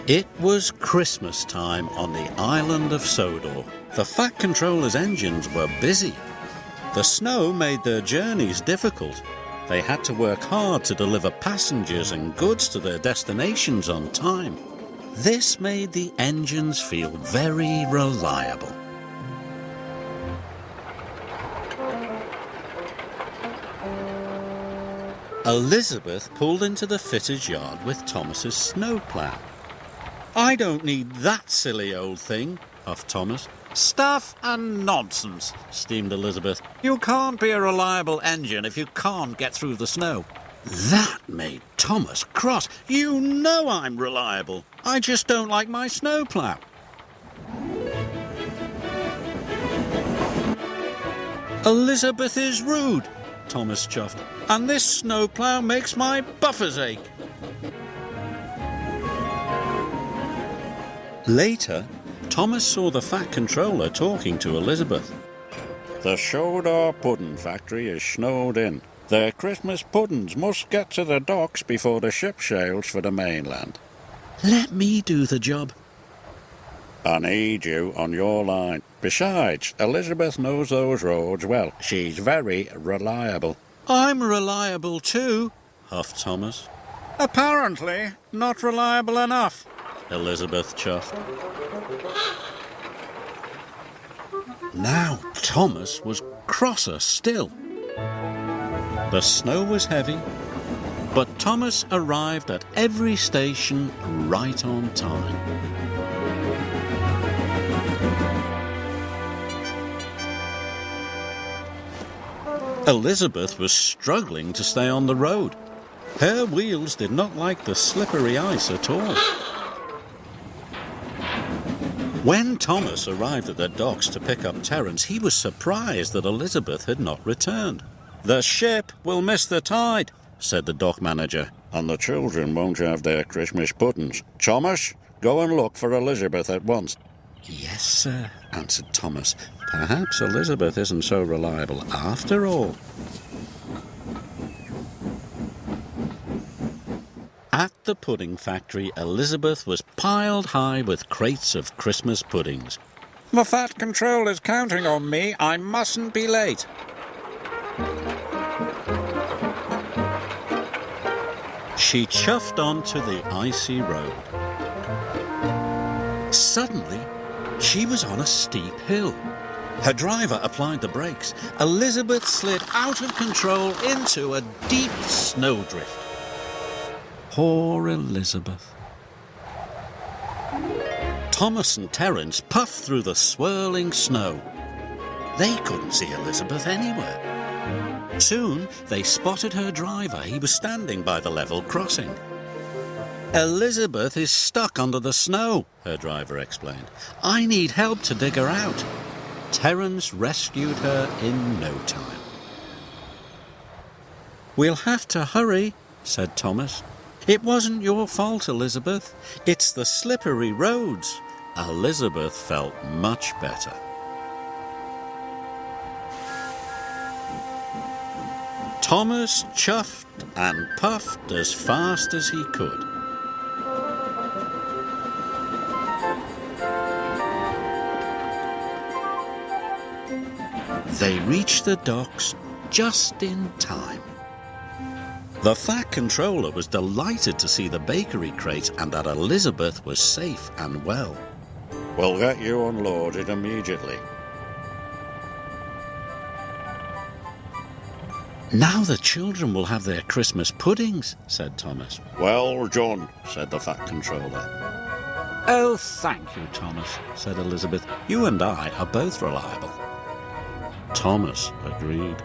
It was Christmas time on the island of Sodor. The Fat Controller's engines were busy. The snow made their journeys difficult. They had to work hard to deliver passengers and goods to their destinations on time. This made the engines feel very reliable. Elizabeth pulled into the fitter's yard with Thomas's snowplow. "I don't need that silly old thing," puffed Thomas. "Stuff and nonsense," steamed Elizabeth. "You can't be a reliable engine if you can't get through the snow." That made Thomas cross. "You know I'm reliable. I just don't like my snowplow." "Elizabeth is rude," Thomas chuffed, "and this snowplow makes my buffers ache." Later, Thomas saw the Fat Controller talking to Elizabeth. "The Sodor Pudding Factory is snowed in. Their Christmas puddings must get to the docks before the ship sails for the mainland." "Let me do the job." "I need you on your line. Besides, Elizabeth knows those roads well. She's very reliable." "I'm reliable too," huffed Thomas. "Apparently not reliable enough," Elizabeth chuffed. Now Thomas was crosser still. The snow was heavy, but Thomas arrived at every station right on time. Elizabeth was struggling to stay on the road. Her wheels did not like the slippery ice at all. When Thomas arrived at the docks to pick up Terence, he was surprised that Elizabeth had not returned. "The ship will miss the tide," said the dock manager, "and the children won't have their Christmas puddings. Thomas, go and look for Elizabeth at once." "Yes, sir," answered Thomas. "Perhaps Elizabeth isn't so reliable after all." At the pudding factory, Elizabeth was piled high with crates of Christmas puddings. "The Fat Controller's counting on me. I mustn't be late." She chuffed onto the icy road. Suddenly, she was on a steep hill. Her driver applied the brakes. Elizabeth slid out of control into a deep snowdrift. Poor Elizabeth. Thomas and Terence puffed through the swirling snow. They couldn't see Elizabeth anywhere. Soon they spotted her driver. He was standing by the level crossing. "Elizabeth is stuck under the snow," her driver explained. "I need help to dig her out." Terence rescued her in no time. "We'll have to hurry," said Thomas. "It wasn't your fault, Elizabeth. It's the slippery roads." Elizabeth felt much better. Thomas chuffed and puffed as fast as he could. They reached the docks just in time. The Fat Controller was delighted to see the bakery crate and that Elizabeth was safe and well. "We'll get you unloaded immediately." "Now the children will have their Christmas puddings," said Thomas. "Well done," said the Fat Controller. "Oh, thank you, Thomas," said Elizabeth. "You and I are both reliable." Thomas agreed.